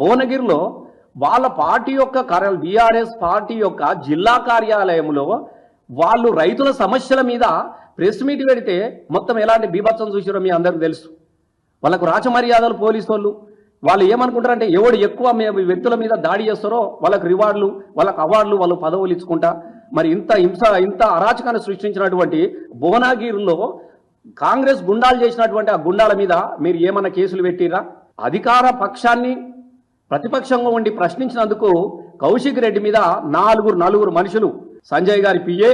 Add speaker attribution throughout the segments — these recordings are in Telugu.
Speaker 1: భువనగిరిలో వాళ్ళ పార్టీ యొక్క బీఆర్ఎస్ పార్టీ యొక్క జిల్లా కార్యాలయంలో వాళ్ళు రైతుల సమస్యల మీద ప్రెస్ మీట్ పెడితే మొత్తం ఎలాంటి బీభత్సం చూసారో మీ అందరికీ తెలుసు. వాళ్ళకు రాచమర్యాదలు పోలీసు వాళ్ళు ఏమనుకుంటారంటే ఎవడు ఎక్కువ వ్యక్తుల మీద దాడి చేస్తారో వాళ్ళకు రివార్డులు, వాళ్ళకు అవార్డులు, వాళ్ళు పదవులు ఇచ్చుకుంటా. మరి ఇంత అరాచకాన్ని సృష్టించినటువంటి భువనగిరిలో కాంగ్రెస్ గుండాలు చేసినటువంటి ఆ గుండాల మీద మీరు ఏమన్నా కేసులు పెట్టిరా? అధికార పక్షాన్ని ప్రతిపక్షంగా ఉండి ప్రశ్నించినందుకు కౌశిక్ రెడ్డి మీద నలుగురు మనుషులు, సంజయ్ గారి పిఏ,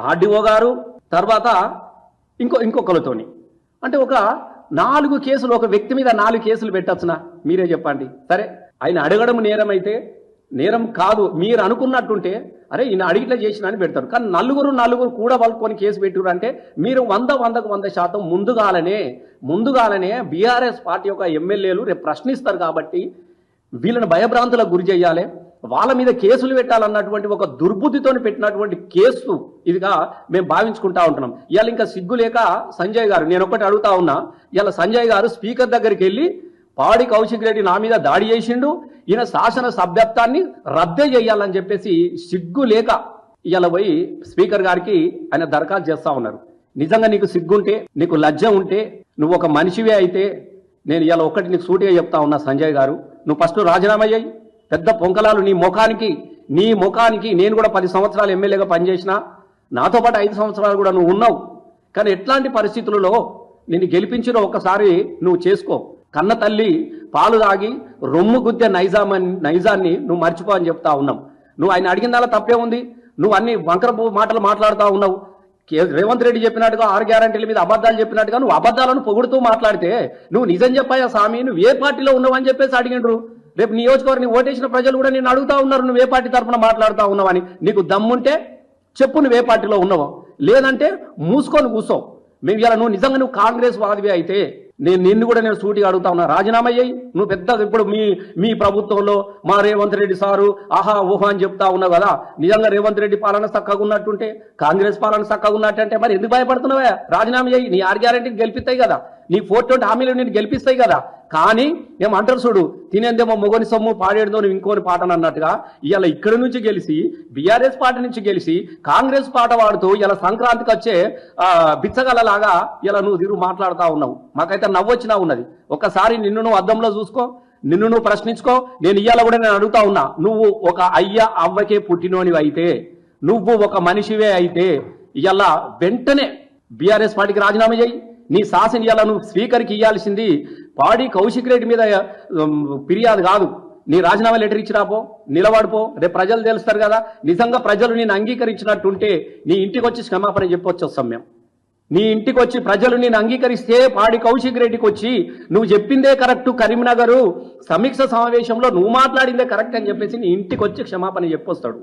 Speaker 1: ఆర్డీఓ గారు, తర్వాత ఇంకొకరితోని, అంటే ఒక 4 కేసులు, ఒక వ్యక్తి మీద 4 కేసులు పెట్టచ్చునా? మీరే చెప్పండి. సరే, ఆయన అడగడం నేరం అయితే నేరం కాదు మీరు అనుకున్నట్టుంటే అరే ఈయన అడిగిట్లా చేసిన అని పెడతారు. కానీ నలుగురు కూడా వాళ్ళు కొన్ని కేసు పెట్టారు అంటే మీరు 100% ముందుగాలనే బీఆర్ఎస్ పార్టీ యొక్క ఎమ్మెల్యేలు రేపు ప్రశ్నిస్తారు కాబట్టి వీళ్ళని భయభ్రాంతులకు గురి చేయాలి, వాళ్ళ మీద కేసులు పెట్టాలన్నటువంటి ఒక దుర్బుద్ధితో పెట్టినటువంటి కేసు ఇదిగా మేము భావించుకుంటా ఉంటున్నాం. ఇవాళ ఇంకా సిగ్గు లేక సంజయ్ గారు, నేను ఒకటి అడుగుతా ఉన్నా, ఇవాళ సంజయ్ గారు స్పీకర్ దగ్గరికి వెళ్ళి పాడి కౌశిక్ రెడ్డి నా మీద దాడి చేసిండు, ఈయన శాసన సభ్యత్వాన్ని రద్దే చేయాలని చెప్పేసి సిగ్గు లేక ఇవాళ పోయి స్పీకర్ గారికి ఆయన దరఖాస్తు చేస్తా ఉన్నారు. నిజంగా నీకు సిగ్గుంటే, నీకు లజ్జ ఉంటే, నువ్వు ఒక మనిషివే అయితే నేను ఇవాళ ఒకటి నీకు సూటిగా చెప్తా ఉన్నా సంజయ్ గారు, నువ్వు ఫస్ట్ రాజీనామా చేయి. పెద్ద పొంకలాలు నీ ముఖానికి నేను కూడా 10 సంవత్సరాలు ఎమ్మెల్యేగా పనిచేసిన, నాతో పాటు 5 సంవత్సరాలు కూడా నువ్వు ఉన్నావు. కానీ ఎట్లాంటి పరిస్థితులలో నిన్ను గెలిపించినా ఒక్కసారి నువ్వు చేసుకో. కన్న తల్లి పాలు తాగి రొమ్ము గుద్దే నైజాన్ని నువ్వు మర్చిపో అని చెప్తా ఉన్నాం. నువ్వు ఆయన అడిగిందాలా తప్పే ఉంది? నువ్వు అన్ని వంకర మాటలు మాట్లాడుతూ ఉన్నావు. రేవంత్ రెడ్డి చెప్పినట్టుగా 6 గ్యారంటీల మీద అబద్ధాలు చెప్పినట్టుగా నువ్వు అబద్ధాలను పొగుడుతూ మాట్లాడితే నువ్వు నిజం చెప్పాయా స్వామి, నువ్వు ఏ పార్టీలో ఉన్నావు అని చెప్పేసి అడిగిండ్రు. రేపు నియోజకవర్గం ఓటేసిన ప్రజలు కూడా నేను అడుగుతా ఉన్నారు నువ్వు ఏ పార్టీ తరఫున మాట్లాడుతూ ఉన్నావని. నీకు దమ్ముంటే చెప్పు నువ్వు ఏ పార్టీలో ఉన్నావో, లేదంటే మూసుకొని కూర్చో. మేము ఇలా నువ్వు కాంగ్రెస్ వాదివే అయితే నిన్ను కూడా సూటిగా అడుగుతా ఉన్నా, రాజీనామా చేయి. నువ్వు పెద్ద ఇప్పుడు మీ ప్రభుత్వంలో మా రేవంత్ రెడ్డి సారు ఆహా ఊహా అని చెప్తా ఉన్నావు కదా, నిజంగా రేవంత్ రెడ్డి పాలన చక్కగా ఉన్నట్టుంటే, కాంగ్రెస్ పాలన చక్కగా ఉన్నట్టంటే మరి ఎందుకు భయపడుతున్నావా? రాజీనామా చేయి. నీ 6 గ్యారంటీకి గెలిపిస్తాయి కదా, నీ 420 హామీలు నేను గెలిపిస్తాయి కదా. కానీ ఏమంటారు చూడు, తినేందేమో మొగని సొమ్ము పాడేడుదో నువ్వు ఇంకోని పాటను అన్నట్టుగా ఇవాళ ఇక్కడి నుంచి గెలిచి బీఆర్ఎస్ పార్టీ నుంచి గెలిచి కాంగ్రెస్ పాట వాడుతూ ఇలా సంక్రాంతికి వచ్చే బిచ్చగలలాగా ఇలా నువ్వు మాట్లాడుతూ ఉన్నావు. మాకైతే నవ్వొచ్చినా ఉన్నది. ఒక్కసారి నిన్ను నువ్వు అద్దంలో చూసుకో, నిన్ను నువ్వు ప్రశ్నించుకో. నేను ఇవాళ కూడా నేను అడుగుతా ఉన్నా, నువ్వు ఒక అవ్వకే పుట్టినోనివి అయితే, నువ్వు ఒక మనిషివే అయితే ఇవాళ వెంటనే బీఆర్ఎస్ పార్టీకి రాజీనామా చేయి. నీ శాసన ఇవాళ నువ్వు స్పీకర్కి ఇవ్వాల్సింది పాడి కౌశిక్ రెడ్డి మీద ఫిర్యాదు కాదు, నీ రాజీనామా లెటర్ ఇచ్చిరాపో, నిలబడిపో. రేపు ప్రజలు తెలుస్తారు కదా, నిజంగా ప్రజలు నేను అంగీకరించినట్టుంటే నీ ఇంటికి వచ్చి క్షమాపణ చెప్పొచ్చు వస్తాం మేము. నీ ఇంటికి వచ్చి ప్రజలు నేను అంగీకరిస్తే పాడి కౌశిక్ రెడ్డికి వచ్చి నువ్వు చెప్పిందే కరెక్ట్, కరీంనగర్ సమీక్ష సమావేశంలో నువ్వు మాట్లాడిందే కరెక్ట్ అని చెప్పేసి నీ ఇంటికి వచ్చి క్షమాపణ చెప్పొస్తాడు.